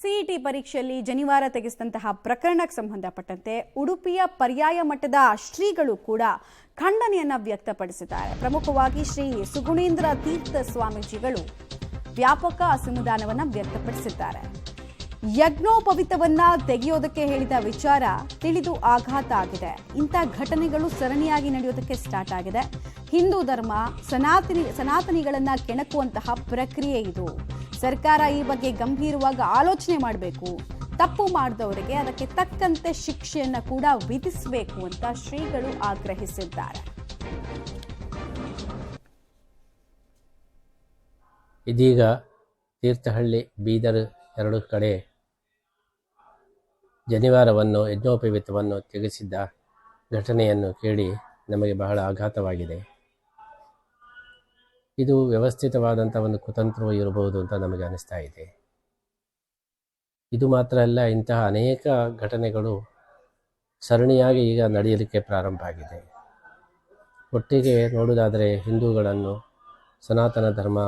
CET ಪರೀಕ್ಷೆಯಲ್ಲಿ ಜನಿವಾರ ತೆಗೆಸಿದಂತಹ ಪ್ರಕರಣಕ್ಕೆ ಸಂಬಂಧಪಟ್ಟಂತೆ ಉಡುಪಿಯ ಪರ್ಯಾಯ ಮಠದ ಶ್ರೀಗಳು ಕೂಡ ಖಂಡನೆಯನ್ನ ವ್ಯಕ್ತಪಡಿಸಿದ್ದಾರೆ. ಪ್ರಮುಖವಾಗಿ ಶ್ರೀ ಸುಗುಣೇಂದ್ರ ತೀರ್ಥ ಸ್ವಾಮೀಜಿಗಳು ವ್ಯಾಪಕ ಅಸಮಾಧಾನವನ್ನ ವ್ಯಕ್ತಪಡಿಸಿದ್ದಾರೆ. ಯಜ್ಞೋಪವಿತವನ್ನ ತೆಗೆಯೋದಕ್ಕೆ ಹೇಳಿದ ವಿಚಾರ ತಿಳಿದು ಆಘಾತ ಆಗಿದೆ. ಇಂಥ ಘಟನೆಗಳು ಸರಣಿಯಾಗಿ ನಡೆಯೋದಕ್ಕೆ ಸ್ಟಾರ್ಟ್ ಆಗಿದೆ. ಹಿಂದೂ ಧರ್ಮ ಸನಾತನಿಗಳನ್ನ ಕೆಣಕುವಂತಹ ಪ್ರಕ್ರಿಯೆ ಇದು. ಸರ್ಕಾರ ಈ ಬಗ್ಗೆ ಗಂಭೀರವಾಗಿ ಆಲೋಚನೆ ಮಾಡಬೇಕು. ತಪ್ಪು ಮಾಡಿದವರಿಗೆ ಅದಕ್ಕೆ ತಕ್ಕಂತೆ ಶಿಕ್ಷೆಯನ್ನ ಕೂಡ ವಿಧಿಸಬೇಕು ಅಂತ ಶ್ರೀಗಳು ಆಗ್ರಹಿಸಿದ್ದಾರೆ. ಇದೀಗ ತೀರ್ಥಹಳ್ಳಿ, ಬೀದರ್ ಎರಡು ಕಡೆ ಜನಿವಾರವನ್ನು ಯಜ್ಞೋಪವೀತವನ್ನು ತೆಗೆಸಿದ್ದ ಘಟನೆಯನ್ನು ಕೇಳಿ ನಮಗೆ ಬಹಳ ಆಘಾತವಾಗಿದೆ. ಇದು ವ್ಯವಸ್ಥಿತವಾದಂಥ ಒಂದು ಕುತಂತ್ರವೂ ಇರಬಹುದು ಅಂತ ನಮಗೆ ಅನಿಸ್ತಾ ಇದೆ. ಇದು ಮಾತ್ರ ಅಲ್ಲ, ಇಂತಹ ಅನೇಕ ಘಟನೆಗಳು ಸರಣಿಯಾಗಿ ಈಗ ನಡೆಯಲಿಕ್ಕೆ ಪ್ರಾರಂಭ ಆಗಿದೆ. ಒಟ್ಟಿಗೆ ನೋಡುವುದಾದರೆ ಹಿಂದೂಗಳನ್ನು, ಸನಾತನ ಧರ್ಮ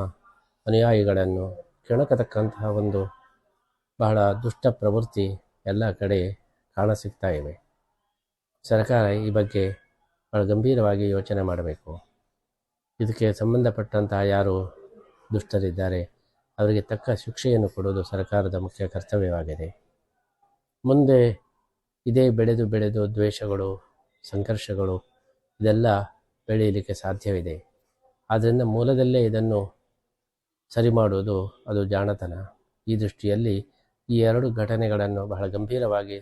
ಅನುಯಾಯಿಗಳನ್ನು ಕೆಣಕತಕ್ಕಂತಹ ಒಂದು ಬಹಳ ದುಷ್ಟ ಪ್ರವೃತ್ತಿ ಎಲ್ಲ ಕಡೆ ಕಾಣಸಿಗ್ತಾ ಇವೆ. ಸರ್ಕಾರ ಈ ಬಗ್ಗೆ ಬಹಳ ಗಂಭೀರವಾಗಿ ಯೋಚನೆ ಮಾಡಬೇಕು. ಇದಕ್ಕೆ ಸಂಬಂಧಪಟ್ಟಂತಹ ಯಾರು ದುಷ್ಟರಿದ್ದಾರೆ ಅವರಿಗೆ ತಕ್ಕ ಶಿಕ್ಷೆಯನ್ನು ಕೊಡುವುದು ಸರ್ಕಾರದ ಮುಖ್ಯ ಕರ್ತವ್ಯವಾಗಿದೆ. ಮುಂದೆ ಇದೇ ಬೆಳೆದು ದ್ವೇಷಗಳು, ಸಂಘರ್ಷಗಳು ಇದೆಲ್ಲ ಬೆಳೆಯಲಿಕ್ಕೆ ಸಾಧ್ಯವಿದೆ. ಆದ್ದರಿಂದ ಮೂಲದಲ್ಲೇ ಇದನ್ನು ಸರಿ ಮಾಡುವುದು ಅದು ಜಾಣತನ. ಈ ದೃಷ್ಟಿಯಲ್ಲಿ ಈ ಎರಡು ಘಟನೆಗಳನ್ನು ಬಹಳ ಗಂಭೀರವಾಗಿ